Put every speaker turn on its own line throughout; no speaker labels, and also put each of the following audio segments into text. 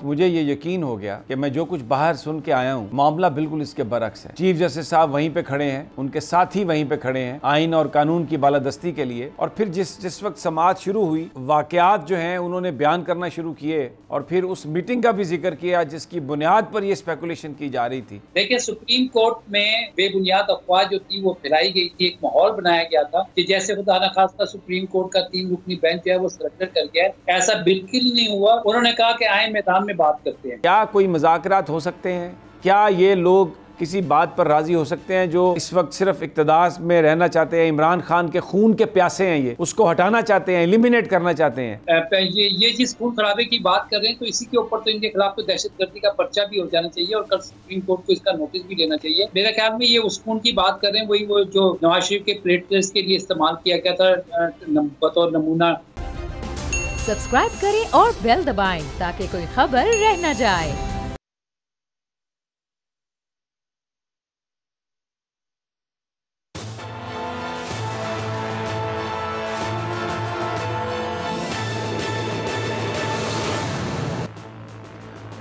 मुझे ये यकीन हो गया कि मैं जो कुछ बाहर सुन के आया हूँ मामला बिल्कुल इसके बरक्स है। चीफ जस्टिस साहब वहीं पे खड़े हैं, उनके साथ ही वहीं पे खड़े हैं आइन और कानून की बालादस्ती के लिए। और फिर जिस वक्त समाअत शुरू हुई, वाकयात जो हैं उन्होंने बयान करना शुरू किए और फिर उस मीटिंग का भी जिक्र किया जिसकी बुनियाद पर यह स्पेकुलेशन की जा रही थी।
देखिए, सुप्रीम कोर्ट में बेबुनियाद अफवाह जो थी वो फैलाई गई थी। एक माहौल बनाया गया था कि जैसे खुदा न खास्ता सुप्रीम कोर्ट का 3 रुकनी बेंच है वो सरेंडर कर गया है। ऐसा बिल्कुल नहीं हुआ। उन्होंने कहा कि आए मैदान में बात करते हैं।
क्या कोई मुज़ाकरात हो सकते हैं? क्या ये लोग किसी बात पर राजी हो सकते हैं जो इस वक्त सिर्फ इक़्तिदार में रहना चाहते हैं? इमरान खान के खून के प्यासे हैं, ये उसको हटाना चाहते हैं, एलिमिनेट करना चाहते हैं।
ये जिस खून खराबे की बात कर रहे हैं तो इसी के ऊपर तो इनके खिलाफ तो दहशतगर्दी का पर्चा भी हो जाना चाहिए और कल सुप्रीम कोर्ट को इसका नोटिस भी लेना चाहिए। मेरे ख्याल में ये उस खून की बात कर रहे हैं, वही वो जो नवाज शरीफ के प्लेटलेट्स के लिए इस्तेमाल किया गया था बतौर नमूना।
सब्सक्राइब करें और बेल दबाएं ताकि कोई खबर रह न जाए।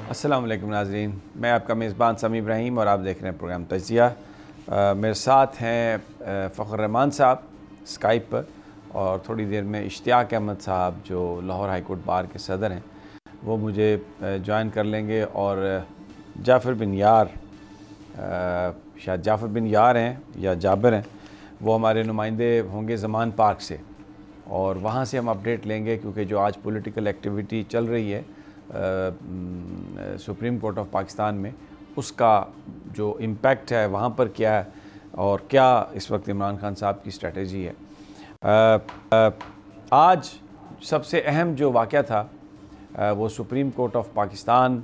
अस्सलाम वालेकुम नाज़रीन, मैं आपका मेज़बान समी इब्राहिम और आप देख रहे हैं प्रोग्राम तजिया। मेरे साथ हैं फ़खर रहमान साहब स्काइप पर और थोड़ी देर में इश्तियाक अहमद साहब जो लाहौर हाई कोर्ट बार के सदर हैं वो मुझे ज्वाइन कर लेंगे। और जाफ़र बिन यार, शायद जाफ़र बिन यार हैं या जाबिर हैं, वो हमारे नुमाइंदे होंगे ज़मान पार्क से और वहाँ से हम अपडेट लेंगे क्योंकि जो आज पॉलिटिकल एक्टिविटी चल रही है सुप्रीम कोर्ट ऑफ पाकिस्तान में, उसका जो इम्पैक्ट है वहाँ पर क्या है और क्या इस वक्त इमरान खान साहब की स्ट्रेटजी है। आज सबसे अहम जो वाक़या था वो सुप्रीम कोर्ट ऑफ पाकिस्तान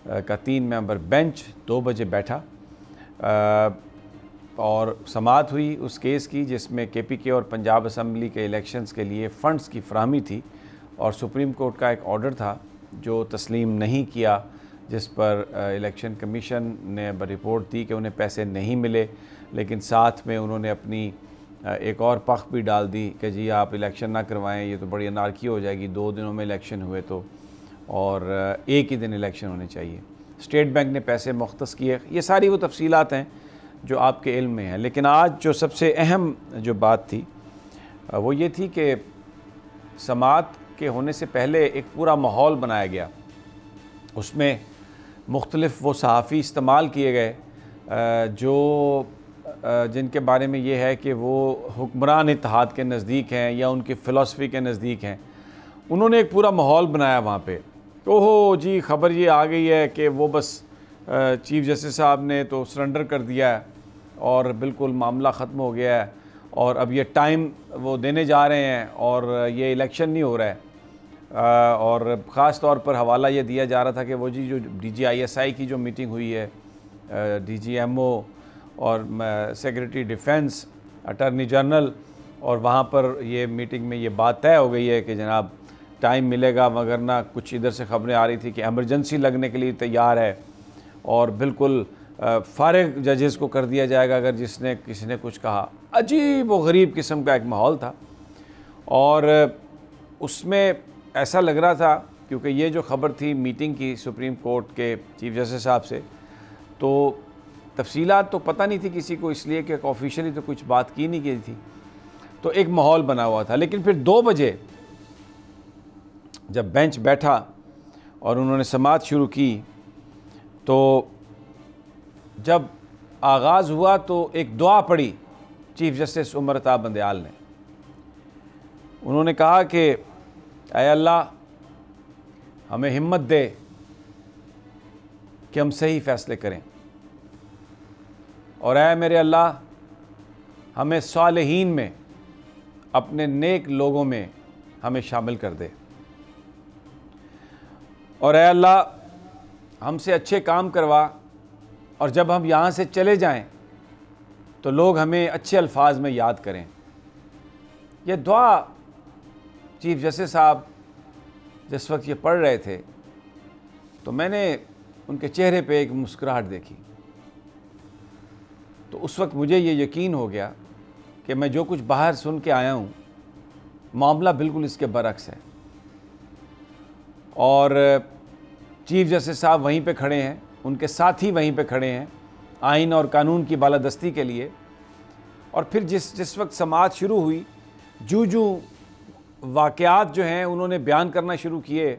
का 3 मेंबर बेंच 2 बजे बैठा और समाअत हुई उस केस की जिसमें KPK और पंजाब असम्बली के इलेक्शंस के लिए फ़ंड्स की फराहमी थी और सुप्रीम कोर्ट का एक ऑर्डर था जो तस्लीम नहीं किया, जिस पर इलेक्शन कमीशन ने रिपोर्ट दी कि उन्हें पैसे नहीं मिले, लेकिन साथ में उन्होंने अपनी एक और पख भी डाल दी कि जी आप इलेक्शन ना करवाएं, ये तो बड़ी अनारकी हो जाएगी, 2 दिनों में इलेक्शन हुए तो, और एक ही दिन इलेक्शन होने चाहिए। स्टेट बैंक ने पैसे मुख्तस किए। ये सारी वो तफसीलात हैं जो आपके इल्म में हैं। लेकिन आज जो सबसे अहम जो बात थी वो ये थी कि समाअत के होने से पहले एक पूरा माहौल बनाया गया, उसमें मुख्तलिफ़ वो सहाफ़ी इस्तेमाल किए गए जो जिनके बारे में ये है कि वो हुक्मरान इत्तेहाद के नज़दीक हैं या उनकी फ़िलासफ़ी के नज़दीक हैं। उन्होंने एक पूरा माहौल बनाया वहाँ पे। ओहो जी, ख़बर ये आ गई है कि वो बस चीफ जस्टिस साहब ने तो सरेंडर कर दिया है और बिल्कुल मामला ख़त्म हो गया है और अब ये टाइम वो देने जा रहे हैं और ये इलेक्शन नहीं हो रहा है। और ख़ास तौर पर हवाला ये दिया जा रहा था कि वो जी जो DGISI की जो मीटिंग हुई है, DGMO और सेक्रेटरी डिफेंस, अटॉर्नी जनरल, और वहाँ पर ये मीटिंग में ये बात तय हो गई है कि जनाब टाइम मिलेगा, मगर ना कुछ इधर से ख़बरें आ रही थी कि एमरजेंसी लगने के लिए तैयार है और बिल्कुल फारिग जजेस को कर दिया जाएगा अगर किसी ने कुछ कहा। अजीब व गरीब किस्म का एक माहौल था और उसमें ऐसा लग रहा था, क्योंकि ये जो ख़बर थी मीटिंग की सुप्रीम कोर्ट के चीफ जस्टिस साहब से, तो तफसीलात तो पता नहीं थी किसी को, इसलिए कि ऑफिशियली तो कुछ बात की नहीं गई थी, तो एक माहौल बना हुआ था। लेकिन फिर 2 बजे जब बेंच बैठा और उन्होंने समाअत शुरू की, तो जब आगाज़ हुआ तो एक दुआ पढ़ी चीफ जस्टिस उमर अता बंदयाल ने। उन्होंने कहा कि ऐ अल्लाह हमें हिम्मत दे कि हम सही फ़ैसले करें, और ऐ मेरे अल्लाह हमें सालेहीन में, अपने नेक लोगों में हमें शामिल कर दे, और ऐ अल्लाह हमसे अच्छे काम करवा, और जब हम यहाँ से चले जाएं तो लोग हमें अच्छे अल्फाज में याद करें। यह दुआ चीफ जस्टिस साहब जिस वक्त ये पढ़ रहे थे तो मैंने उनके चेहरे पे एक मुस्कुराहट देखी, तो उस वक्त मुझे ये यकीन हो गया कि मैं जो कुछ बाहर सुन के आया हूँ मामला बिल्कुल इसके बरक्स है। और चीफ जस्टिस साहब वहीं पे खड़े हैं, उनके साथी वहीं पे खड़े हैं आइन और कानून की बालादस्ती के लिए। और फिर जिस वक्त समाअत शुरू हुई, जूं वाक़यात जो हैं उन्होंने बयान करना शुरू किए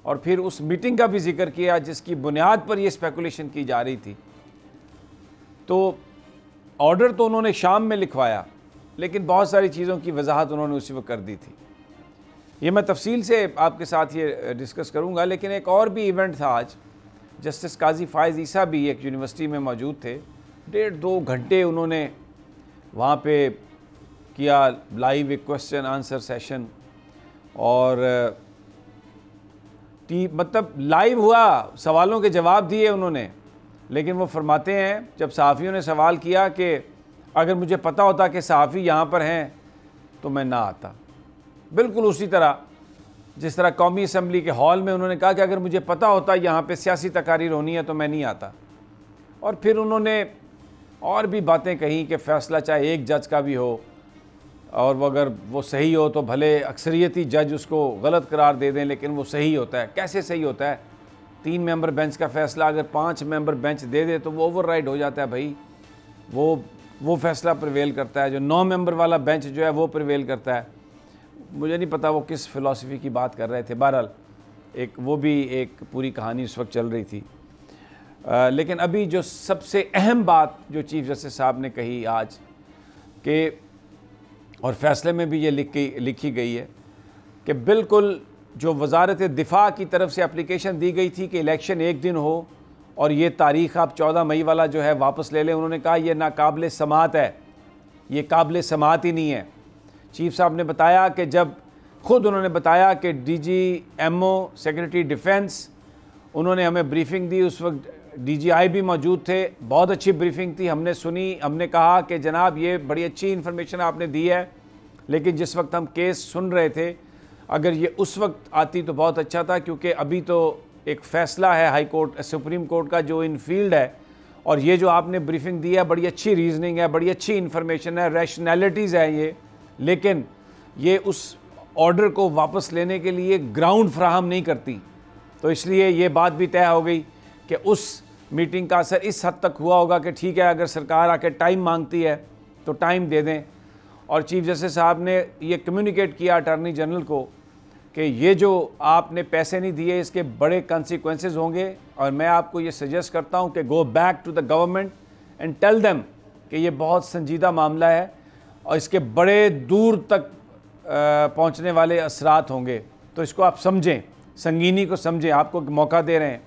और फिर उस मीटिंग का भी जिक्र किया जिसकी बुनियाद पर यह स्पेकुलेशन की जा रही थी। तो ऑर्डर तो उन्होंने शाम में लिखवाया, लेकिन बहुत सारी चीज़ों की वजाहत उन्होंने उसी वक्त कर दी थी। ये मैं तफसील से आपके साथ ये डिस्कस करूँगा। लेकिन एक और भी इवेंट था आज, जस्टिस काजी फ़ाइज़ ईसा भी एक यूनिवर्सिटी में मौजूद थे। 1.5-2 घंटे उन्होंने वहाँ पे किया लाइव एक क्वेश्चन आंसर सेशन, और मतलब लाइव हुआ, सवालों के जवाब दिए उन्होंने। लेकिन वो फरमाते हैं जब सहाफ़ियों ने सवाल किया कि अगर मुझे पता होता कि सहाफ़ी यहाँ पर हैं तो मैं ना आता। बिल्कुल उसी तरह जिस तरह कौमी असम्बली के हॉल में उन्होंने कहा कि अगर मुझे पता होता यहाँ पे सियासी तकारीर होनी है तो मैं नहीं आता। और फिर उन्होंने और भी बातें कही कि फ़ैसला चाहे एक जज का भी हो और वो अगर वो सही हो तो भले अक्सरियती जज उसको गलत करार दे दें, लेकिन वो सही होता है। कैसे सही होता है? 3 मेंबर बेंच का फ़ैसला अगर 5 मेंबर बेंच दे दे तो वो ओवरराइड हो जाता है भाई, वो फ़ैसला प्रिवेल करता है। जो 9 मेंबर वाला बेंच जो है वो प्रिवेल करता है। मुझे नहीं पता वो किस फ़िलासफ़ी की बात कर रहे थे। बहरहाल वो भी एक पूरी कहानी उस वक्त चल रही थी। लेकिन अभी जो सबसे अहम बात जो चीफ जस्टिस साहब ने कही आज कि, और फ़ैसले में भी ये लिखी गई है कि बिल्कुल जो वज़ारत दिफ़ा की तरफ से एप्लीकेशन दी गई थी कि इलेक्शन एक दिन हो और ये तारीख़ आप 14 मई वाला जो है वापस ले लें, उन्होंने कहा ये नाकाबिल समाअत है, ये काबिल समाअत ही नहीं है। चीफ साहब ने बताया कि जब खुद उन्होंने बताया कि DGMO सेक्रेटरी डिफेंस उन्होंने हमें ब्रीफिंग दी, उस वक्त DGI भी मौजूद थे, बहुत अच्छी ब्रीफिंग थी, हमने सुनी। हमने कहा कि जनाब ये बड़ी अच्छी इन्फॉर्मेशन आपने दी है, लेकिन जिस वक्त हम केस सुन रहे थे अगर ये उस वक्त आती तो बहुत अच्छा था, क्योंकि अभी तो एक फ़ैसला है हाई कोर्ट सुप्रीम कोर्ट का जो इन फील्ड है, और ये जो आपने ब्रीफिंग दी है बड़ी अच्छी रीजनिंग है, बड़ी अच्छी इन्फॉर्मेशन है, रैशनैलिटीज़ है ये, लेकिन ये उस ऑर्डर को वापस लेने के लिए ग्राउंड फ्राहम नहीं करती। तो इसलिए ये बात भी तय हो गई कि उस मीटिंग का असर इस हद तक हुआ होगा कि ठीक है, अगर सरकार आके टाइम मांगती है तो टाइम दे दें। और चीफ जस्टिस साहब ने ये कम्युनिकेट किया अटॉर्नी जनरल को कि ये जो आपने पैसे नहीं दिए इसके बड़े कॉन्सिक्वेंसेस होंगे, और मैं आपको ये सजेस्ट करता हूँ कि go back to the government and tell them कि ये बहुत संजीदा मामला है और इसके बड़े दूर तक पहुँचने वाले असरात होंगे, तो इसको आप समझें, संगीनी को समझें, आपको मौका दे रहे हैं।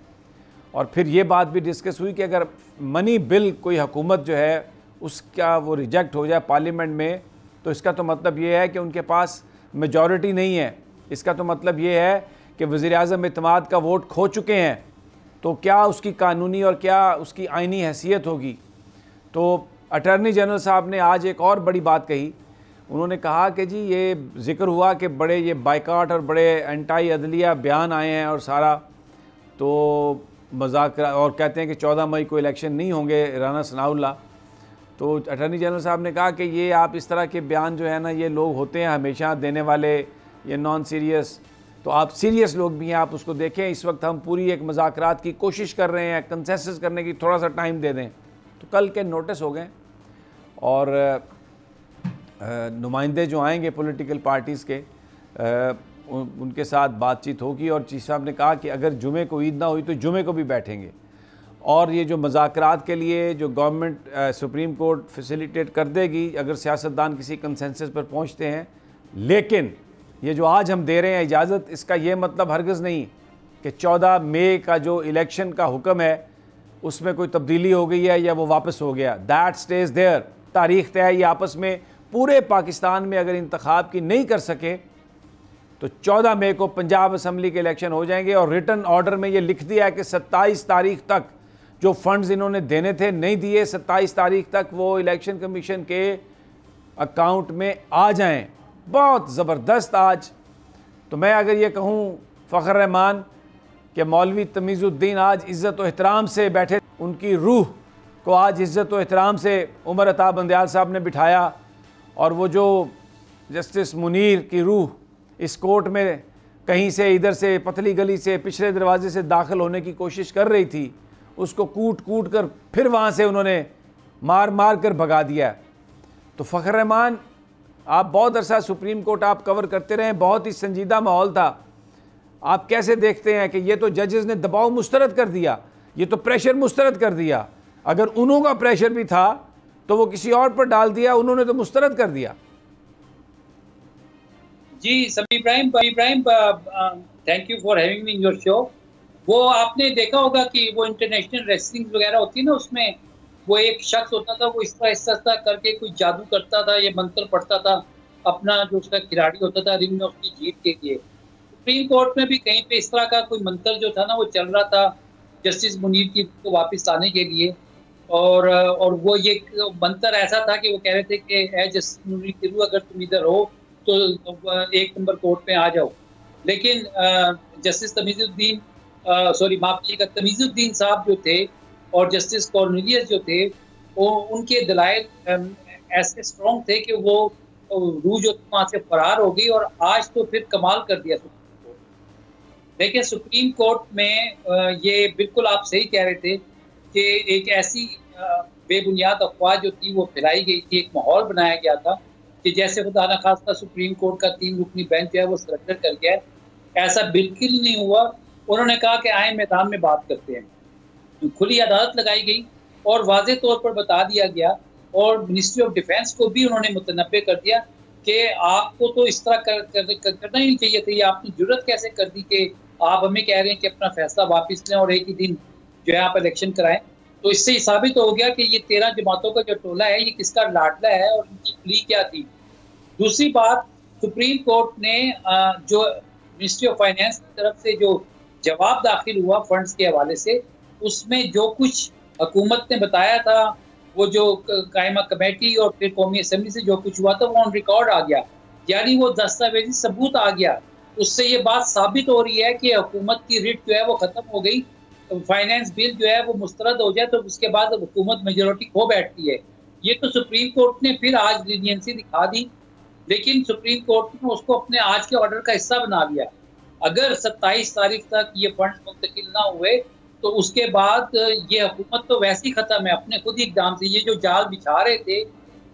और फिर ये बात भी डिस्कस हुई कि अगर मनी बिल कोई हुकूमत जो है उसका वो रिजेक्ट हो जाए पार्लियामेंट में, तो इसका तो मतलब ये है कि उनके पास मेजॉरिटी नहीं है। इसका तो मतलब ये है कि वज़ीर-ए-आज़म इत्तेमाद का वोट खो चुके हैं, तो क्या उसकी कानूनी और क्या उसकी आइनी हैसियत होगी। तो अटॉर्नी जनरल साहब ने आज एक और बड़ी बात कही। उन्होंने कहा कि जी ये ज़िक्र हुआ कि बड़े ये बाइकाट और बड़े एंटी अदलिया बयान आए हैं और सारा तो मजाक, और कहते हैं कि 14 मई को इलेक्शन नहीं होंगे राना सनाउल्लाह। तो अटॉर्नी जनरल साहब ने कहा कि ये आप इस तरह के बयान जो है ना, ये लोग होते हैं हमेशा देने वाले, ये नॉन सीरियस, तो आप सीरियस लोग भी हैं, आप उसको देखें। इस वक्त हम पूरी एक मुज़ाकरात की कोशिश कर रहे हैं, कंसेंसस करने की, थोड़ा सा टाइम दे दें। तो कल के नोटिस हो गए और नुमाइंदे जो आएंगे पॉलिटिकल पार्टीज़ के उनके साथ बातचीत होगी। और चीफ साहब ने कहा कि अगर जुमे को ईद ना हुई तो जुमे को भी बैठेंगे। और ये जो मुज़ाकरात के लिए जो गवर्नमेंट सुप्रीम कोर्ट फैसिलिटेट कर देगी अगर सियासतदान किसी कंसेंसस पर पहुंचते हैं, लेकिन ये जो आज हम दे रहे हैं इजाज़त, इसका ये मतलब हरगिज़ नहीं कि 14 मई का जो इलेक्शन का हुक्म है उसमें कोई तब्दीली हो गई है या वो वापस हो गया। दैट स्टेज देयर, तारीख़ तय है। ये आपस में पूरे पाकिस्तान में अगर इंतखाब की नहीं कर सके तो 14 मई को पंजाब असम्बली के इलेक्शन हो जाएंगे। और रिटन ऑर्डर में ये लिख दिया है कि 27 तारीख तक जो फंड्स इन्होंने देने थे नहीं दिए, 27 तारीख तक वो इलेक्शन कमीशन के अकाउंट में आ जाएं। बहुत ज़बरदस्त आज। तो मैं अगर ये कहूँ फ़ख्र रहमान कि मौलवी तमीज़ुद्दीन आज इज़्ज़त और एहतराम से बैठे, उनकी रूह को आज इज़्ज़त और एहतराम से उमर अता बंदयाल साहब ने बिठाया, और वो जो जस्टिस मुनीर की रूह इस कोर्ट में कहीं से इधर से पतली गली से पिछले दरवाजे से दाखिल होने की कोशिश कर रही थी, उसको कूट कूट कर फिर वहाँ से उन्होंने मार मार कर भगा दिया। तो फ़खर रहमान, आप बहुत अरसा सुप्रीम कोर्ट आप कवर करते रहे, बहुत ही संजीदा माहौल था, आप कैसे देखते हैं कि ये तो जजेस ने दबाव मुस्तरद कर दिया, ये तो प्रेशर मुस्तरद कर दिया, अगर उन्हों का प्रेशर भी था तो वो किसी और पर डाल दिया, उन्होंने तो मुस्तरद कर दिया।
जी समी Ibrahim, thank you for having me in your show. वो आपने देखा होगा कि वो इंटरनेशनल रेसलिंग वगैरह होती है ना, उसमें वो एक शख्स होता था, वो इस तरह करके कोई जादू करता था, ये मंत्र पढ़ता था, अपना जो उसका खिलाड़ी होता था रिंग में उसकी जीत के लिए। सुप्रीम कोर्ट में भी कहीं पे इस तरह का कोई मंत्र जो था ना वो चल रहा था जस्टिस मुनीर की को वापस लाने के लिए, और वो ये मंत्र ऐसा था कि वो कह रहे थे कि ए जस्टिस मुनीर तिरू, अगर तुम इधर हो तो 1 नंबर कोर्ट में आ जाओ। लेकिन जस्टिस तमीजुद्दीन तमीजुद्दीन साहब जो थे और जस्टिस कॉर्नेलियस जो थे, वो उनके दलाइल ऐसे स्ट्रॉन्ग थे कि वो रूह जो वहाँ से फरार हो गई, और आज तो फिर कमाल कर दिया सुप्रीम कोर्ट। देखिए सुप्रीम कोर्ट में ये बिल्कुल आप सही कह रहे थे कि एक ऐसी बेबुनियाद अफवाह जो थी वो फैलाई गई थी, एक माहौल बनाया गया था कि जैसे खुदा न खास्ता सुप्रीम कोर्ट का 3 रुकनी बेंच जो है वो सरेंडर कर गया है। ऐसा बिल्कुल नहीं हुआ। उन्होंने कहा कि आए मैदान में बात करते हैं। खुली अदालत लगाई गई और वाज़े तौर पर बता दिया गया, और मिनिस्ट्री ऑफ डिफेंस को भी उन्होंने मुतनब्बे कर दिया कि आपको तो इस तरह करना ही नहीं चाहिए था। ये आपने जुर्रत कैसे कर दी कि आप हमें कह रहे हैं कि अपना फैसला वापस लें और एक ही दिन जो है आप इलेक्शन कराएं। तो इससे साबित हो गया कि ये 13 जमातों का जो टोला है ये किसका लाडला है और इनकी प्ली क्या थी। दूसरी बात, सुप्रीम कोर्ट ने जो मिनिस्ट्री ऑफ फाइनेंस की तरफ से जो जवाब दाखिल हुआ फंड्स के हवाले से, उसमें जो कुछ हुकूमत ने बताया था, वो जो कायमा कमेटी और फिर कौमी असम्बली से जो कुछ हुआ था वो ऑन रिकॉर्ड आ गया, यानी वो दस्तावेजी सबूत आ गया। उससे ये बात साबित हो रही है कि हुकूमत की रिट जो है वो ख़त्म हो गई। तो फाइनेंस बिल जो है वो मुस्तरद हो जाए तो उसके बाद हुकूमत मेजोरिटी खो बैठती है। ये तो सुप्रीम कोर्ट ने फिर आज लीनियंसी दिखा दी, लेकिन सुप्रीम कोर्ट ने उसको अपने आज के ऑर्डर का हिस्सा बना लिया। अगर 27 तारीख तक ये फंड मुंतकिल ना हुए तो उसके बाद ये हुकूमत तो वैसे ही ख़त्म है अपने खुद ही इक़दाम से। ये जो जाल बिछा रहे थे,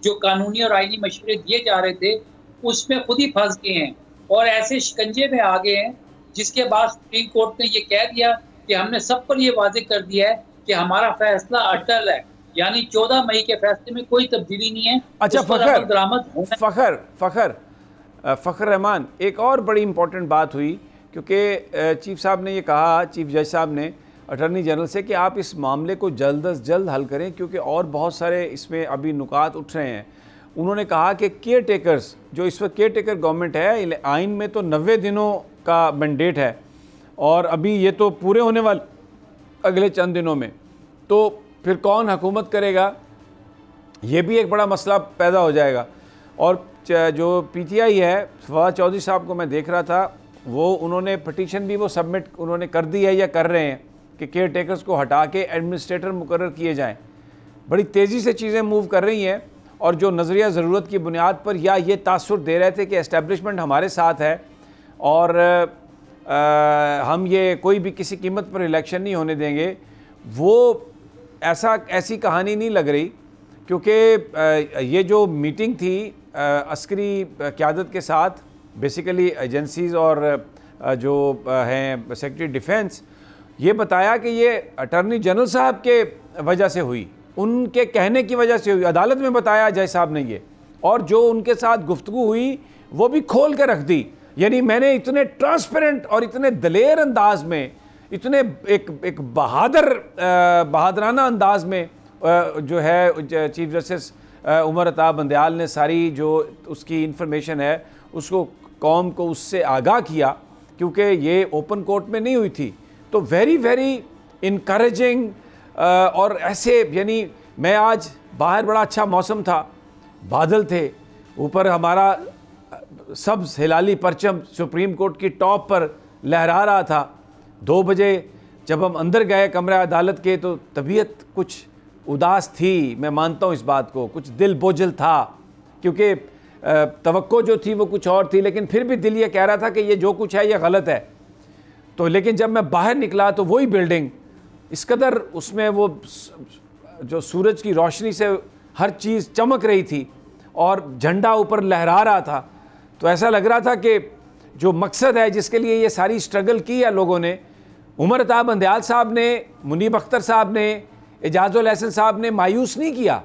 जो कानूनी और आईनी मशवरे दिए जा रहे थे, उसमें खुद ही फंस गए हैं और ऐसे शिकंजे में आ गए हैं, जिसके बाद सुप्रीम कोर्ट ने ये कह दिया कि हमने सब पर ये वाज़े कर दिया है कि हमारा फैसला अटल है, यानी 14 मई के फैसले में कोई तब्दीली नहीं है।
अच्छा फ़खर रहमान, एक और बड़ी इंपॉर्टेंट बात हुई, क्योंकि चीफ साहब ने ये कहा, चीफ जज साहब ने अटॉर्नी जनरल से कि आप इस मामले को जल्द अज जल्द हल करें, क्योंकि और बहुत सारे इसमें अभी नुकात उठ रहे हैं। उन्होंने कहा कि केयर टेकर्स, जो इस वक्त केयर टेकर गवर्नमेंट है, आइन में तो 90 दिनों का मैंडेट है और अभी ये तो पूरे होने वाले अगले चंद दिनों में, तो फिर कौन हुकूमत करेगा, ये भी एक बड़ा मसला पैदा हो जाएगा। और जो PTI है, फवाद चौधरी साहब को मैं देख रहा था, वो उन्होंने पटिशन भी वो सबमिट उन्होंने कर दी है या कर रहे हैं कि केयर टेकर्स को हटा के एडमिनिस्ट्रेटर मुकर्रर किए जाएं। बड़ी तेज़ी से चीज़ें मूव कर रही हैं, और जो नज़रिया ज़रूरत की बुनियाद पर या ये तासुर दे रहे थे कि एस्टेब्लिशमेंट हमारे साथ है और हम ये कोई भी किसी कीमत पर इलेक्शन नहीं होने देंगे, वो ऐसी कहानी नहीं लग रही। क्योंकि ये जो मीटिंग थी अस्करी क़यादत के साथ, बेसिकली एजेंसीज़ और जो हैं सेक्रेटरी डिफेंस, ये बताया कि ये अटॉर्नी जनरल साहब के वजह से हुई, उनके कहने की वजह से हुई। अदालत में बताया जज साहब ने ये, और जो उनके साथ गुफ्तगू हुई वो भी खोल के रख दी। यानी मैंने इतने ट्रांसपेरेंट और इतने दलेर अंदाज में, इतने एक बहादराना अंदाज में जो है चीफ जस्टिस उमर अता बंदयाल ने सारी जो उसकी इंफॉर्मेशन है उसको कौम को उससे आगाह किया, क्योंकि ये ओपन कोर्ट में नहीं हुई थी। तो वेरी वेरी इनकरेजिंग। और ऐसे, यानी मैं आज बाहर बड़ा अच्छा मौसम था, बादल थे, ऊपर हमारा सब्ज़ हिलाली परचम सुप्रीम कोर्ट की टॉप पर लहरा रहा था। 2 बजे जब हम अंदर गए कमरा अदालत के, तो तबीयत कुछ उदास थी, मैं मानता हूँ इस बात को, कुछ दिल बोझल था, क्योंकि तवक्को जो थी वो कुछ और थी, लेकिन फिर भी दिल ये कह रहा था कि ये जो कुछ है ये गलत है। तो लेकिन जब मैं बाहर निकला तो वही बिल्डिंग इस कदर उसमें वो जो सूरज की रोशनी से हर चीज़ चमक रही थी और झंडा ऊपर लहरा रहा था, तो ऐसा लग रहा था कि जो मकसद है जिसके लिए ये सारी स्ट्रगल की है लोगों ने, उमर अताब बंदयाल साहब ने, मुनीब अख्तर साहब ने, एजाजुल हसन साहब ने मायूस नहीं किया।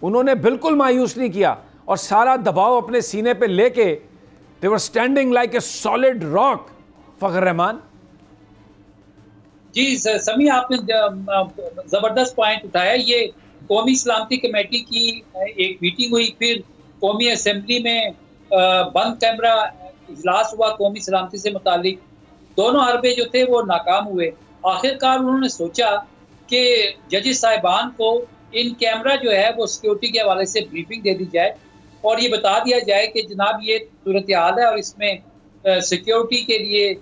उन्होंने बिल्कुल मायूस नहीं किया और सारा दबाव अपने सीने पे लेके they were standing like a solid rock. Fakhar Rehman
ji Sami, आपने जबरदस्त पॉइंट उठाया। ये कौमी सलामती कमेटी की एक मीटिंग हुई, फिर कौमी असेंबली में बंद कैमरा इजलास हुआ कौमी सलामती से मुतालिक। दोनों हरबे जो थे वो नाकाम हुए। आखिरकार उन्होंने सोचा कि जजेस साहिबान को इन कैमरा जो है वो सिक्योरिटी के हवाले से ब्रीफिंग दे दी जाए और ये बता दिया जाए कि जनाब ये सूरत हाल है और इसमें सिक्योरिटी के लिए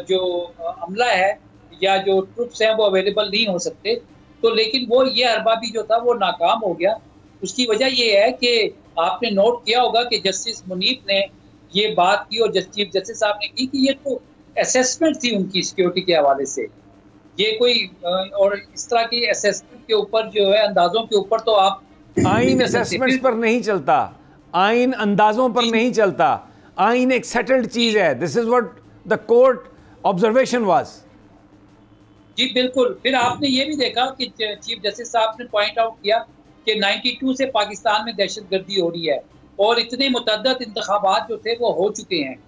जो अमला है या जो ट्रुप्स हैं वो अवेलेबल नहीं हो सकते। तो लेकिन वो ये हरबा भी जो था वो नाकाम हो गया। उसकी वजह ये है कि आपने नोट किया होगा कि जस्टिस मुनीब ने ये बात की और चीफ जस्टिस साहब ने की कि ये तो असेसमेंट थी उनकी सिक्योरिटी के हवाले से। ये कोई और इस तरह की असेसमेंट के ऊपर जो है अंदाजों के ऊपर तो आप
आइन असेसमेंट्स पर नहीं चलता, आइन अंदाजों पर नहीं चलता। आइन एक सेटल्ड चीज है। This is what the court observation was.
जी बिल्कुल। फिर आपने ये भी देखा कि चीफ जस्टिस साहब ने पॉइंट आउट किया कि 92 से पाकिस्तान में दहशतगर्दी हो रही है और इतने मुतअद्दिद इंतखाबात जो थे वो हो चुके हैं।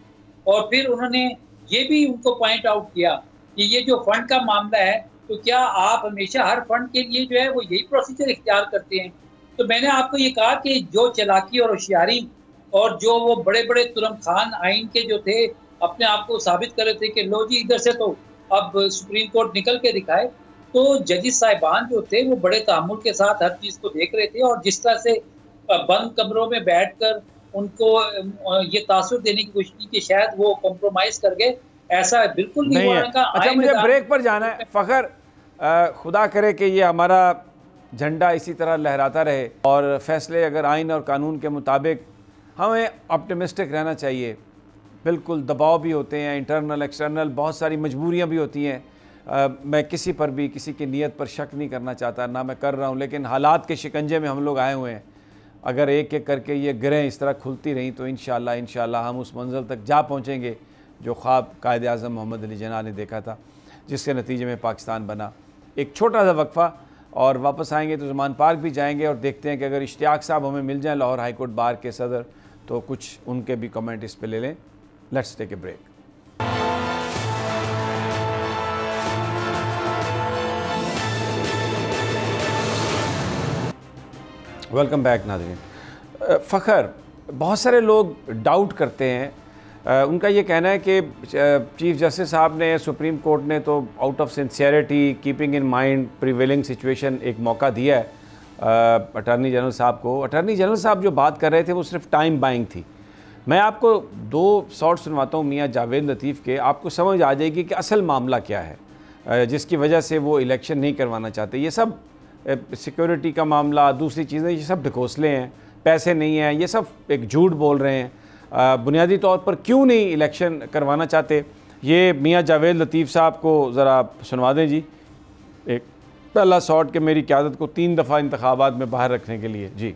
और फिर उन्होंने ये भी उनको पॉइंट आउट किया कि ये जो फंड का मामला है, तो क्या आप हमेशा हर फंड के लिए जो है वो यही प्रोसीजर इख्तियार करते हैं? तो मैंने आपको ये कहा कि जो चालाकी और होशियारी और जो वो बड़े बड़े तुरम खान आइन के जो थे अपने आप को साबित कर रहे थे कि लो जी इधर से तो अब सुप्रीम कोर्ट निकल के दिखाए, तो जजिस साहिबान जो थे वो बड़े तहम्मुल के साथ हर चीज़ को देख रहे थे और जिस तरह से बंद कमरों में बैठकर उनको ये तासुर देने की कोशिश की कि शायद वो कॉम्प्रोमाइज़ कर गए, ऐसा बिल्कुल नहीं होने का।
अच्छा, मुझे ब्रेक पर जाना है फ़खर। खुदा करे कि ये हमारा झंडा इसी तरह लहराता रहे और फैसले अगर आइन और कानून के मुताबिक, हमें ऑप्टिमिस्टिक रहना चाहिए। बिल्कुल दबाव भी होते हैं, इंटरनल एक्सटर्नल, बहुत सारी मजबूरियां भी होती हैं। मैं किसी पर भी किसी की नीयत पर शक नहीं करना चाहता, ना मैं कर रहा हूँ, लेकिन हालात के शिकंजे में हम लोग आए हुए हैं। अगर एक एक करके ये गिरें इस तरह खुलती रहीं तो इंशाअल्लाह हम उस मंजिल तक जा पहुँचेंगे जो ख्वाब कायद आज़म मोहम्मद अली जिन्ना ने देखा था, जिसके नतीजे में पाकिस्तान बना। एक छोटा सा वक्फ़ा और वापस आएंगे तो ज़मान पार्क भी जाएंगे और देखते हैं कि अगर इश्तियाक साहब हमें मिल जाएँ, लाहौर हाई कोर्ट बार के सदर, तो कुछ उनके भी कमेंट इस पे ले लें। Let's take a break. Welcome back नाज़रीन। फ़खर, बहुत सारे लोग डाउट करते हैं, उनका ये कहना है कि चीफ जस्टिस साहब ने, सुप्रीम कोर्ट ने तो out of sincerity, keeping in mind prevailing situation, एक मौका दिया है अटॉर्नी जनरल साहब को। अटॉर्नी जनरल साहब जो बात कर रहे थे वो सिर्फ टाइम बाइंग थी। मैं आपको दो शॉर्ट सुनवाता हूँ मियाँ जावेद लतीफ़ के, आपको समझ आ जाएगी कि असल मामला क्या है जिसकी वजह से वो इलेक्शन नहीं करवाना चाहते। ये सब सिक्योरिटी का मामला, दूसरी चीज़ें, ये सब ढकोसले हैं, पैसे नहीं हैं, ये सब एक झूठ बोल रहे हैं। बुनियादी तौर पर क्यों नहीं इलेक्शन करवाना चाहते, ये मियाँ जावेद लतीफ़ साहब को ज़रा सुनवा दें जी। एक पहला शॉट के मेरी क़यादत को 3 दफ़ा इंतखाबात में बाहर रखने के लिए। जी,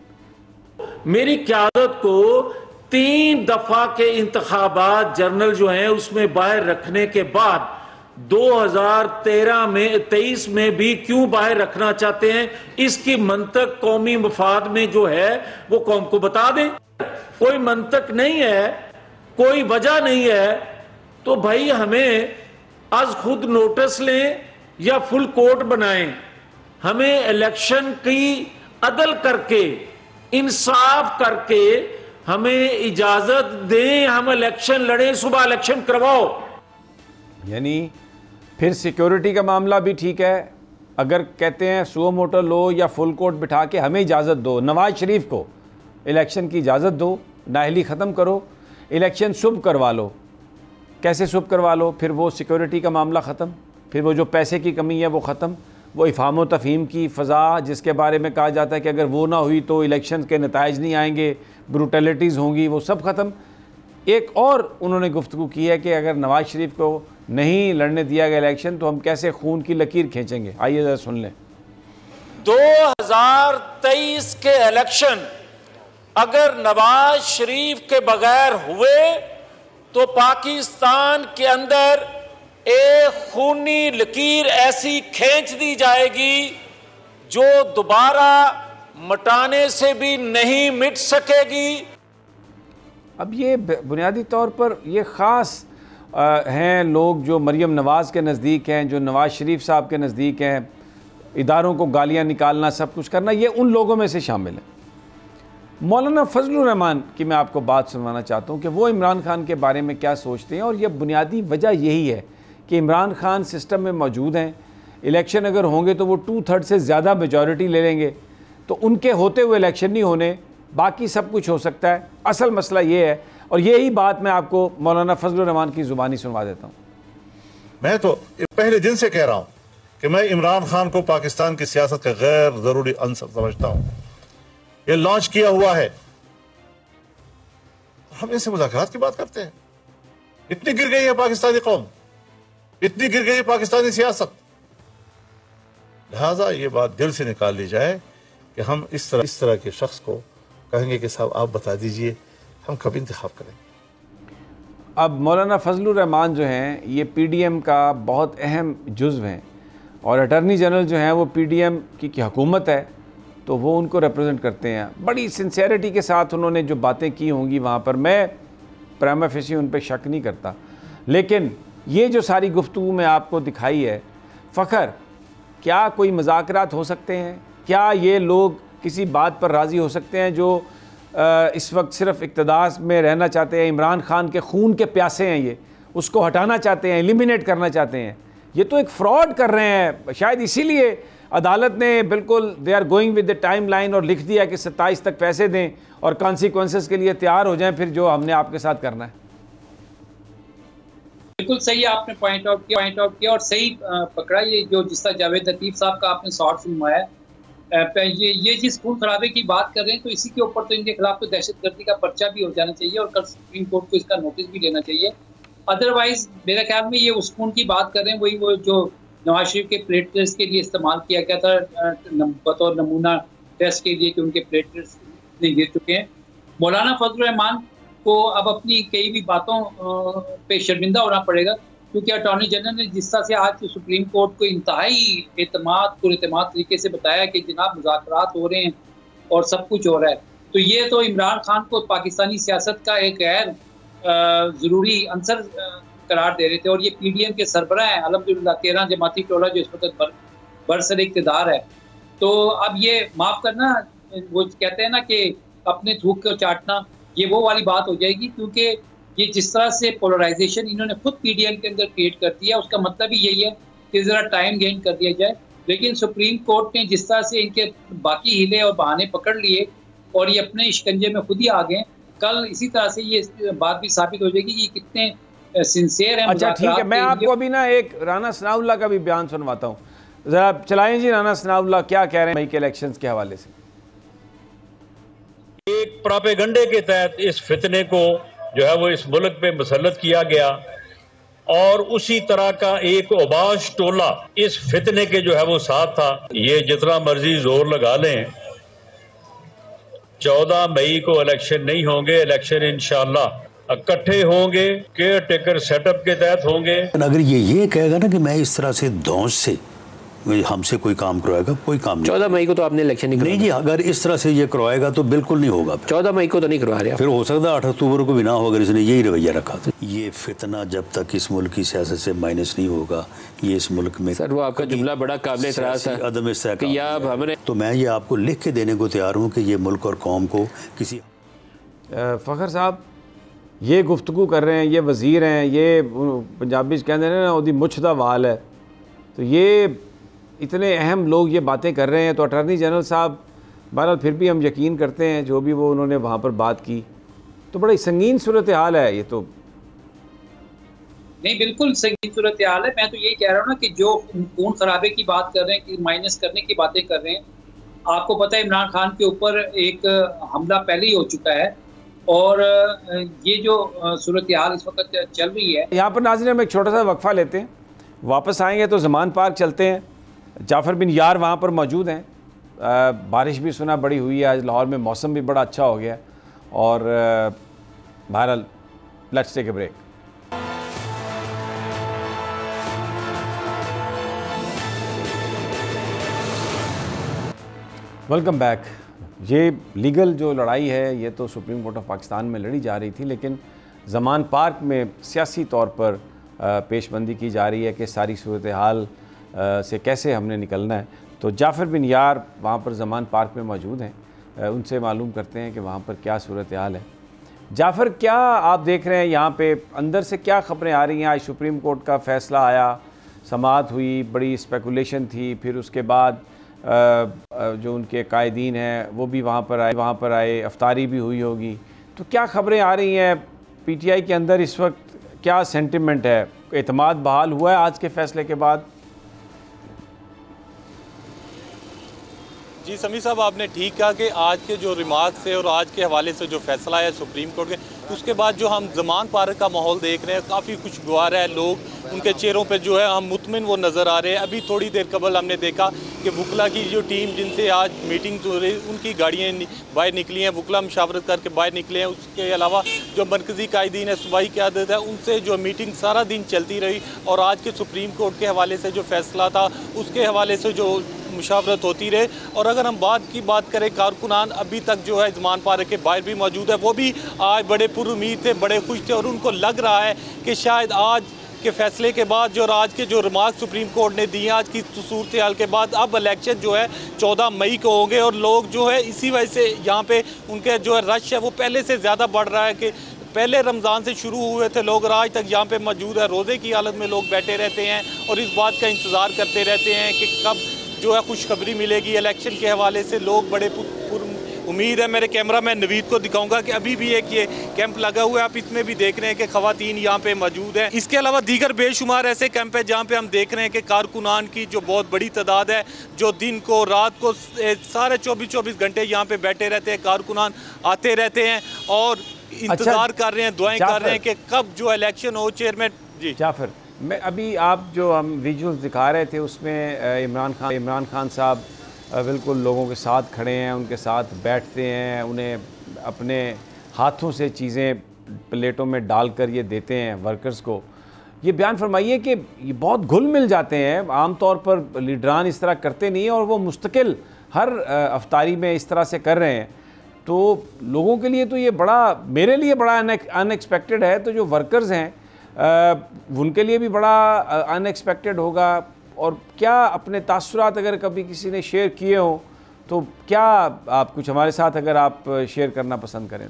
मेरी क़यादत को 3 दफ़ा के इंतखाबात जनरल जो हैं उसमें बाहर रखने के बाद 2023 में भी क्यों बाहर रखना चाहते हैं, इसकी मंतक कौमी मफाद में जो है वो कौम को बता दें। कोई मंतक नहीं है, कोई वजह नहीं है, तो भाई हमें आज खुद नोटिस लें या फुल कोर्ट बनाएं। हमें इलेक्शन की अदल करके, इंसाफ करके हमें इजाजत दें, हम इलेक्शन लड़ें, सुबह इलेक्शन करवाओ।
यानी फिर सिक्योरिटी का मामला भी ठीक है, अगर कहते हैं सुओ मोटो लो या फुल कोर्ट बिठा के हमें इजाज़त दो, नवाज शरीफ को इलेक्शन की इजाज़त दो, नाअहली ख़त्म करो, इलेक्शन सुबह करवा लो। कैसे सुबह करवा लो? फिर वो सिक्योरिटी का मामला ख़त्म, फिर वो जो पैसे की कमी है वो ख़त्म, वो इफ़हाम तफ़हीम की फ़ज़ा जिसके बारे में कहा जाता है कि अगर वो ना हुई तो इलेक्शन के नताइज नहीं आएंगे, ब्रूटलिटीज़ होंगी, वो सब ख़त्म। एक और उन्होंने गुफ्तगू की है कि अगर नवाज शरीफ को नहीं लड़ने दिया गया इलेक्शन तो हम कैसे खून की लकीर खींचेंगे। आइए ज़रा सुन लें।
2023 के इलेक्शन अगर नवाज शरीफ के बगैर हुए तो पाकिस्तान के अंदर एक खूनी लकीर ऐसी खींच दी जाएगी जो दोबारा मिटाने से भी नहीं मिट सकेगी।
अब ये बुनियादी तौर पर ये ख़ास हैं लोग जो मरियम नवाज़ के नज़दीक हैं, जो नवाज़ शरीफ साहब के नज़दीक हैं, इदारों को गालियाँ निकालना, सब कुछ करना, ये उन लोगों में से शामिल है। मौलाना फजलुर रहमान की मैं आपको बात सुनवाना चाहता हूँ कि वो इमरान खान के बारे में क्या सोचते हैं, और ये बुनियादी वजह यही है कि इमरान खान सिस्टम में मौजूद हैं। इलेक्शन अगर होंगे तो वो 2/3 से ज़्यादा मेजॉरिटी ले लेंगे, तो उनके होते हुए इलेक्शन नहीं होने, बाकी सब कुछ हो सकता है। असल मसला ये है, और यही बात मैं आपको मौलाना फजलुर रहमान की ज़ुबानी सुनवा देता हूँ।
मैं तो पहले दिन से कह रहा हूँ कि मैं इमरान खान को पाकिस्तान की सियासत का गैर ज़रूरी अंसर समझता हूँ। ये लॉन्च किया हुआ है, हम इनसे मुज़ाकरात की बात करते हैं। इतनी गिर गई है पाकिस्तानी कौम, इतनी गिर गई है पाकिस्तानी सियासत, लिहाजा ये बात दिल से निकाल ली जाए कि हम इस तरह के शख्स को कहेंगे कि साहब आप बता दीजिए, हम कब इंतखाब करें।
अब मौलाना फजलुर रहमान जो हैं ये PDM का बहुत अहम जुज़्व हैं, और अटर्नी जनरल जो हैं वो PDM की हुकूमत है, तो वो उनको रिप्रेजेंट करते हैं। बड़ी सिंसेरिटी के साथ उन्होंने जो बातें की होंगी वहाँ पर, मैं प्राइमा फेसी उन पर शक नहीं करता, लेकिन ये जो सारी गुफ्तगू में आपको दिखाई है, फ़खर, क्या कोई मुज़ाकरात हो सकते हैं? क्या ये लोग किसी बात पर राज़ी हो सकते हैं जो इस वक्त सिर्फ इक़्तिदार में रहना चाहते हैं, इमरान खान के खून के प्यासे हैं, ये उसको हटाना चाहते हैं, एलिमिनेट करना चाहते हैं? ये तो एक फ़्रॉड कर रहे हैं। शायद इसीलिए अदालत ने बिल्कुल they are going with the timeline और लिख दिया कि 27 तक पैसे दें और कॉन्सिक्वेंसेस के लिए तैयार हो जाएं, फिर जो हमने आपके साथ करना है।
बिल्कुल सही आपने पॉइंट आउट किया और सही पकड़ा। ये जो जिस तरह जावेद लतीफ़ साहब का आपने शॉर्ट सुनवाया, ये जिस खून खराबे की बात कर रहे हैं, तो इसी के ऊपर तो इनके खिलाफ तो दहशतगर्दी का पर्चा भी हो जाना चाहिए और कल सुप्रीम कोर्ट को इसका नोटिस भी लेना चाहिए। अदरवाइज मेरे ख्याल में ये उस खून की बात कर रहे हैं, वही वो जो नवाज शरीफ के प्लेटलेट्स के लिए इस्तेमाल किया गया था बतौर नमूना टेस्ट के लिए कि उनके प्लेटलेट्स गिर चुके हैं। मौलाना फजलुर रहमान को अब अपनी कई भी बातों पे शर्मिंदा होना पड़ेगा, क्योंकि अटॉर्नी जनरल ने जिस तरह से आज सुप्रीम कोर्ट को इंतहाई पुरएतमाद तरीके से बताया कि जनाब मुज़ाकरात हो रहे हैं और सब कुछ हो रहा है, तो ये तो इमरान खान को पाकिस्तानी सियासत का एक गैर ज़रूरी अंसर करार दे रहे थे। और ये PDM के सरबराह हैं अल्हम्दुलिल्लाह, 13 जमाती टोला जो इस वक्त बरसर इक़्तिदार है। तो अब ये माफ़ करना, वो कहते हैं ना कि अपने थूक को चाटना, ये वो वाली बात हो जाएगी, क्योंकि ये जिस तरह से पोलराइजेशन इन्होंने खुद PDM के अंदर क्रिएट कर दिया, उसका मतलब ही यही है कि ज़रा टाइम गेन कर दिया जाए। लेकिन सुप्रीम कोर्ट ने जिस तरह से इनके बाकी हिले और बहाने पकड़ लिए और ये अपने शिकंजे में खुद ही आ गए, कल इसी तरह से ये बात भी साबित हो जाएगी कि कितने सिंसियर हैं।
अच्छा ठीक है, मैं आपको अभी ना एक राना सनाउल्लाह का भी बयान सुनवाता हूँ, ज़रा चलाएं जी। राना सनाउल्लाह क्या कह रहे हैं मई के इलेक्शंस के हवाले से?
एक प्रोपेगंडे के तहत इस फितने को जो है वो इस मुल्क पे मुसल्लत किया गया, और उसी तरह का एक ओबाश टोला इस फितने के जो है वो साथ था। ये जितना मर्जी जोर लगा लें, 14 मई को इलेक्शन नहीं होंगे। इलेक्शन इंशाअल्लाह इकट्ठे होंगे, केयर टेकर सेटअप के तहत होंगे।
अगर ये कहेगा ना कि मैं इस तरह से दौस से हमसे कोई काम करवाएगा, कोई काम नहीं।
14 मई को तो आपने इलेक्शन नहीं
जी, अगर इस तरह से ये करवाएगा तो बिल्कुल नहीं होगा।
14 मई को तो नहीं करवा रहे,
फिर हो सकता है 8 अक्टूबर को भी ना हो, अगर इसने यही रवैया रखा। तो ये फितना जब तक इस मुल्क की सियासत से माइनस नहीं होगा, ये इस मुल्क में
सर वो आपका जुमला बड़ा काबिल एतराज़ था,
अदम
हमने
तो मैं ये आपको लिख के देने को तैयार हूँ कि ये मुल्क और कौम को किसी
फ़खर साहब ये गुफ्तगू कर रहे हैं, ये वज़ीर हैं, ये पंजाबी कहते हैं ना ओदी मुछ दा वाल है, तो ये इतने अहम लोग ये बातें कर रहे हैं, तो अटॉर्नी जनरल साहब बहरहाल फिर भी हम यकीन करते हैं जो भी वो उन्होंने वहाँ पर बात की, तो बड़ी संगीन सूरत हाल है ये। तो
नहीं, बिल्कुल संगीन सूरत हाल है। मैं तो यही कह रहा हूँ ना कि जो खून खराबे की बात कर रहे हैं, कि माइनस करने की बातें कर रहे हैं, आपको पता है इमरान खान के ऊपर एक हमला पहले ही हो चुका है और ये जो सूरत हाल इस वक्त चल रही है।
यहाँ पर नाज़रीन हम एक छोटा सा वक्फा लेते हैं, वापस आएंगे तो ज़मान पार्क चलते हैं। जाफ़र बिन यार वहाँ पर मौजूद हैं। बारिश भी सुना बड़ी हुई है आज लाहौर में, मौसम भी बड़ा अच्छा हो गया और बहरहाल let's take a break. Welcome back. ये लीगल जो लड़ाई है ये तो सुप्रीम कोर्ट ऑफ पाकिस्तान में लड़ी जा रही थी, लेकिन ज़मान पार्क में सियासी तौर पर पेशबंदी की जा रही है कि सारी सूरत हाल से कैसे हमने निकलना है। तो जाफ़र बिन यार वहाँ पर ज़मान पार्क में मौजूद हैं, उनसे मालूम करते हैं कि वहाँ पर क्या सूरत हाल है। जाफ़र, क्या आप देख रहे हैं यहाँ पे अंदर से क्या ख़बरें आ रही हैं? आज सुप्रीम कोर्ट का फ़ैसला आया, समाअत हुई, बड़ी स्पेकुलेशन थी, फिर उसके बाद जो उनके कायदीन हैं वो भी वहाँ पर आए, अफ्तारी भी हुई होगी। तो क्या ख़बरें आ रही हैं पीटीआई के अंदर इस वक्त, क्या सेंटिमेंट है? एतमाद बहाल हुआ है आज के फ़ैसले के बाद?
जी समी साहब, आपने ठीक कहा कि आज के जो रिमार्क्स है और आज के हवाले से जो फैसला है सुप्रीम कोर्ट के, उसके बाद जो हम ज़मान पार्क का माहौल देख रहे हैं काफ़ी खुशगवार है। लोग उनके चेहरों पे जो है हम मुतमिन वो नज़र आ रहे हैं। अभी थोड़ी देर कबल हमने देखा कि वकला की जो टीम जिनसे आज मीटिंग हो रही उनकी गाड़ियाँ बाहर निकली हैं, वकला मशावरत करके बाहर निकले हैं। उसके अलावा जो मरकज़ी कायदीन है, सूबाई क़यादत है, उनसे जो मीटिंग सारा दिन चलती रही और आज के सुप्रीम कोर्ट के हवाले से जो फैसला था उसके हवाले से जो मुशावरत होती रहे। और अगर हम बात करें कारकुनान अभी तक जो है ज़मान पार्क के बाहर भी मौजूद है, वो भी आज बड़े पुरुमीद थे, बड़े खुश थे और उनको लग रहा है कि शायद आज के फैसले के बाद जो आज के जो रिमार्क सुप्रीम कोर्ट ने दिए आज की सूरत हाल के बाद अब इलेक्शन जो है 14 मई को होंगे और लोग जो है इसी वजह से यहाँ पे उनके जो है रश है वो पहले से ज़्यादा बढ़ रहा है कि पहले रमज़ान से शुरू हुए थे लोग और आज तक यहाँ पे मौजूद है। रोज़े की हालत में लोग बैठे रहते हैं और इस बात का इंतज़ार करते रहते हैं कि कब जो है खुशखबरी मिलेगी इलेक्शन के हवाले से। लोग बड़े उम्मीद है। मेरे कैमरामैन नवीद को दिखाऊंगा कि अभी भी एक ये कैंप लगा हुआ है, आप इसमें भी देख रहे हैं कि खवातीन यहाँ पे मौजूद हैं। इसके अलावा दीगर बेशुमार ऐसे कैंप है जहाँ पे हम देख रहे हैं कि कारकुनान की जो बहुत बड़ी तादाद है जो दिन को रात को सारे 24 घंटे यहाँ पे बैठे रहते हैं। कारकुनान आते रहते हैं और इंतजार कर रहे हैं, दुआएं कर रहे हैं कि कब जो इलेक्शन हो। चेयरमैन जी
जाफर, मैं अभी आप जो हम विजुअल्स दिखा रहे थे उसमें इमरान खान साहब बिल्कुल लोगों के साथ खड़े हैं, उनके साथ बैठते हैं, उन्हें अपने हाथों से चीज़ें प्लेटों में डालकर ये देते हैं वर्कर्स को। ये बयान फरमाइए कि ये बहुत घुल मिल जाते हैं, आम तौर पर लीडरान इस तरह करते नहीं हैं और वो मुस्तकिल हर अफ्तारी में इस तरह से कर रहे हैं। तो लोगों के लिए तो ये बड़ा, मेरे लिए बड़ा अनएक्सपेक्टेड है, तो जो वर्कर्स हैं उनके लिए भी बड़ा अनएक्सपेक्टेड होगा। और क्या अपने तासुरात अगर कभी किसी ने शेयर किए हों तो क्या आप कुछ हमारे साथ अगर आप शेयर करना पसंद करें?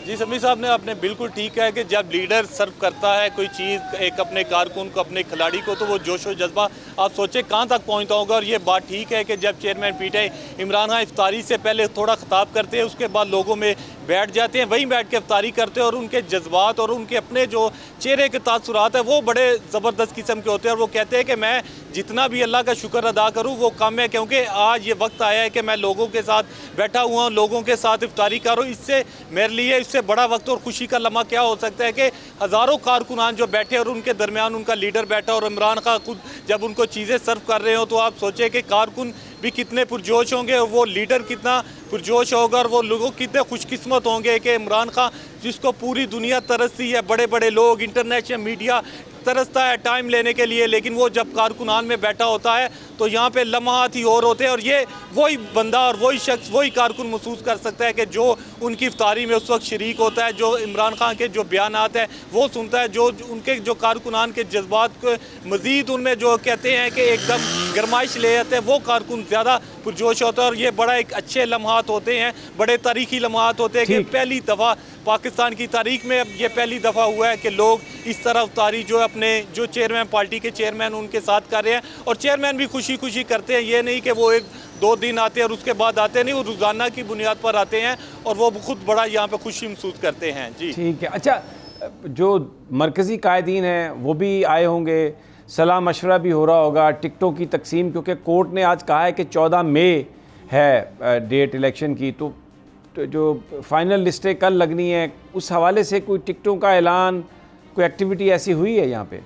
जी समी साहब ने आपने बिल्कुल ठीक है कि जब लीडर सर्व करता है कोई चीज़ एक अपने कारकुन को, अपने खिलाड़ी को, तो वो जोश व जज्बा आप सोचे कहाँ तक पहुँचता होगा। और ये बात ठीक है कि जब चेयरमैन पीटीआई इमरान खान इफ्तारी से पहले थोड़ा खिताब करते हैं, उसके बाद लोगों में बैठ जाते हैं, वहीं बैठ के इफ्तारी करते हैं और उनके जज्बात और उनके अपने जो चेहरे के तासुरात है वो बड़े ज़बरदस्त किस्म के होते हैं। और वो कहते हैं कि मैं जितना भी अल्लाह का शुक्र अदा करूँ वो कम है, क्योंकि आज ये वक्त आया है कि मैं लोगों के साथ बैठा हुआ हूँ, लोगों के साथ इफ्तारी करूँ। इससे मेरे लिए इससे बड़ा वक्त और खुशी का लम्हा क्या हो सकता है कि हज़ारों कारकुनान जो बैठे और उनके दरमियान उनका लीडर बैठा और इमरान खान खुद जब उनको चीज़ें सर्व कर रहे हो, तो आप सोचें कि कारकुन भी कितने पुरजोश होंगे और वो लीडर कितना पुरजोश होगा और वो लोग कितने खुशकिस्मत होंगे कि इमरान खान जिसको पूरी दुनिया तरसती है, बड़े बड़े लोग, इंटरनेशनल मीडिया तरसता है टाइम लेने के लिए, लेकिन वो जब कारकुनान में बैठा होता है तो यहाँ पे लम्हात ही और होते हैं। और ये वही बंदा और वही शख्स, वही कारकुन महसूस कर सकता है कि जो उनकी इफ्तारी में उस वक्त शरीक होता है, जो इमरान खान के जो बयानात हैं वो सुनता है, जो उनके जो कारकुनान के जज्बात को मज़ीद उनमें जो कहते हैं कि एकदम गरमाइश ले जाते हैं, वो कारकुन ज़्यादा पुरजोश होता है। और ये बड़ा एक अच्छे लम्हात होते हैं, बड़े तारीखी लम्हात होते हैं कि पहली दफ़ा पाकिस्तान की तारीख में अब ये पहली दफ़ा हुआ है कि लोग इस तरह इफ्तारी जो अपने जो चेयरमैन, पार्टी के चेयरमैन उनके साथ कर रहे हैं। और चेयरमैन भी खुशी खुशी करते हैं, ये नहीं कि वो 1-2 दिन आते हैं और उसके बाद आते नहीं, वो रोज़ाना की बुनियाद पर आते हैं और वो खुद बड़ा यहाँ पे खुशी महसूस करते हैं। जी
ठीक है। अच्छा, जो मरकज़ी कायदीन हैं वो भी आए होंगे, सलाह मशवरा भी हो रहा होगा, टिकटों की तकसीम, क्योंकि कोर्ट ने आज कहा है कि 14 मई है डेट इलेक्शन की, तो जो फाइनल लिस्टें कल लगनी है, उस हवाले से कोई टिकटों का ऐलान, कोई एक्टिविटी ऐसी हुई है यहाँ पे?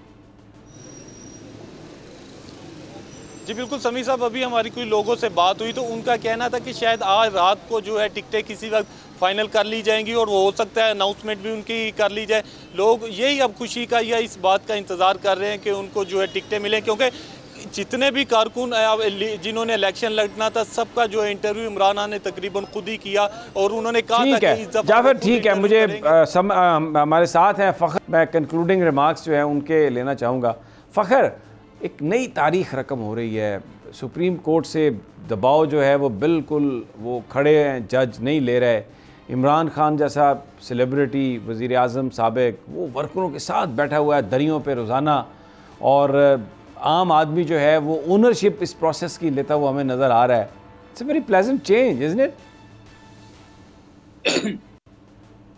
जी बिल्कुल समी साहब, अभी हमारी कोई लोगों से बात हुई तो उनका कहना था कि शायद आज रात को जो है टिकटें किसी वक्त फाइनल कर ली जाएंगी और वो हो सकता है अनाउंसमेंट भी उनकी कर ली जाए। लोग यही अब खुशी का या इस बात का इंतज़ार कर रहे हैं कि उनको जो है टिकटें मिलें, क्योंकि जितने भी कारकुन जिन्होंने इलेक्शन लड़ना था सबका जो है इंटरव्यू इमरान खान ने तकरीबन खुद ही किया और उन्होंने कहा था कि इस दफा
जाफर ठीक है, मुझे हमारे साथ हैं फ़खर, मैं कंक्लूडिंग रिमार्क्स जो है उनके लेना चाहूँगा। फ़खर, एक नई तारीख रकम हो रही है, सुप्रीम कोर्ट से दबाव जो है वो बिल्कुल वो खड़े हैं, जज नहीं ले रहे। इमरान खान जैसा सेलिब्रिटी वज़ीर आज़म साबिक वो वर्करों के साथ बैठा हुआ है दरियों पे रोज़ाना, और आम आदमी जो है वो ओनरशिप इस प्रोसेस की लेता हुआ हमें नज़र आ रहा है। It's a very pleasant change, isn't it?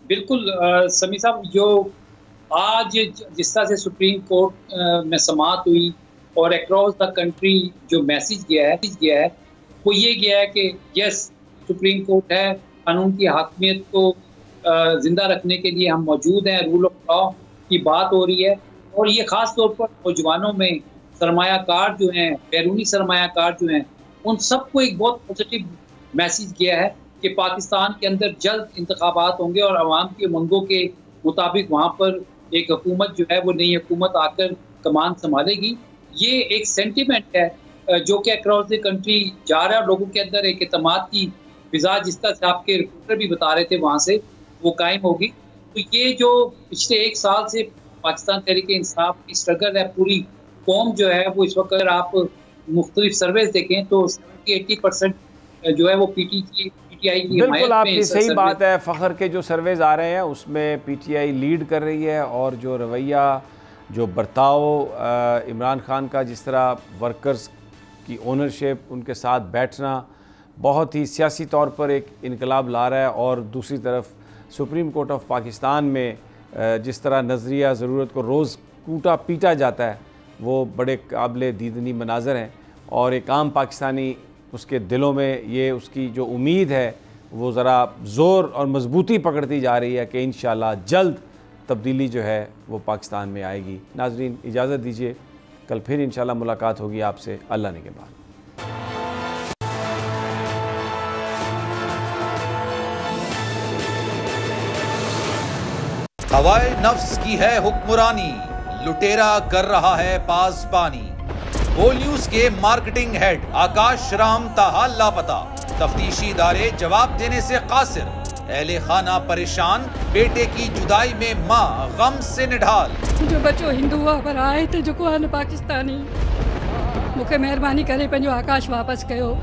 बिल्कुल समी साहब, जो आज जिस तरह से सुप्रीम कोर्ट में समाअत हुई और अक्रॉस द कंट्री जो मैसेज गया है वो ये गया है कि यस, सुप्रीम कोर्ट है, कानून की हाकमियत को जिंदा रखने के लिए हम मौजूद हैं, रूल ऑफ लॉ की बात हो रही है। और ये ख़ास तौर पर नौजवानों में सरमायाकार जो हैं, बैरूनी सरमायाकार जो हैं, उन सबको एक बहुत पॉजिटिव मैसेज गया है कि पाकिस्तान के अंदर जल्द इंतखाबात होंगे और आवाम की उमंगों के मुताबिक वहाँ पर एक हुकूमत जो है वो नई हुकूमत आकर कमान संभालेगी। ये एक सेंटिमेंट है जो कि अक्रॉस द कंट्री जा रहा है, लोगों के अंदर एक एतमाद की फिजा, जिस तरह से आपके रिपोर्टर भी बता रहे थे वहाँ से, वो कायम होगी। तो ये जो पिछले एक साल से पाकिस्तान तहरीक इंसाफ की स्ट्रगल है, पूरी कौम जो है वो इस वक्त अगर आप मुख्तलिफ सर्वेज देखें तो 70-80% जो है वो पीटीआई की
बिल्कुल आपकी सही बात है। फ़खर के जो सर्वेज आ रहे हैं उसमें पीटीआई लीड कर रही है, और जो रवैया, जो बर्ताव इमरान खान का, जिस तरह वर्कर्स की ओनरशिप, उनके साथ बैठना बहुत ही सियासी तौर पर एक इनकलाब ला रहा है। और दूसरी तरफ सुप्रीम कोर्ट ऑफ पाकिस्तान में जिस तरह नज़रिया ज़रूरत को रोज़ कूटा पीटा जाता है, वो बड़े काबिल दीदनी मनाज़र हैं। और एक आम पाकिस्तानी, उसके दिलों में ये उसकी जो उम्मीद है वो ज़रा ज़ोर और मजबूती पकड़ती जा रही है कि इंशाअल्लाह जल्द तब्दीली जो है वो पाकिस्तान में आएगी। नाज़रीन, इजाज़त दीजिए, कल फिर इंशाअल्लाह मुलाकात होगी आपसे अल्लाह ने के बाद।
हवाए नफ्स की है हुक्मरानी, लुटेरा कर रहा है पासबानी। बोल न्यूज के मार्केटिंग हेड आकाश राम ताहाल लापता, तफ्तीशी इदारे जवाब देने से कासिर। अहले खाना परेशान, बेटे की जुदाई में माँ गम से निढाल।
जो बच्चो हिंदू हुआ पर आए थे जो को पाकिस्तानी, मुझे मेहरबानी करे पंजो आकाश वापस कयो।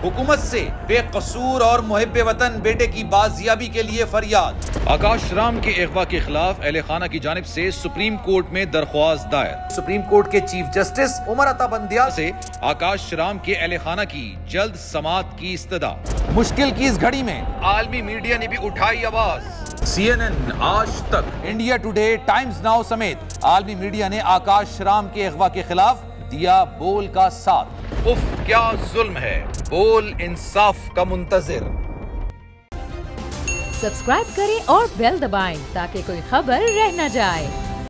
हुकूमत से बेकसूर और मुहिब्बे वतन बेटे की बाजियाबी के लिए फरियाद। आकाश राम के अगवा के खिलाफ अहले खाना की जानिब से सुप्रीम कोर्ट में दरख्वास्त दायर। सुप्रीम कोर्ट के चीफ जस्टिस उमर अता बंदियाल से आकाश राम के अहले खाना की जल्द समाअत की इस्तदा। मुश्किल की इस घड़ी में आलमी मीडिया ने भी उठाई आवाज। CNN, आज तक, इंडिया टुडे, टाइम्स नाउ समेत आलमी मीडिया ने आकाश राम के अगवा के खिलाफ दिया बोल का साथ। उफ क्या जुल्म है, बोल इंसाफ का मुंतजिर।
सब्सक्राइब करें और बेल दबाएं ताकि कोई खबर रह न जाए।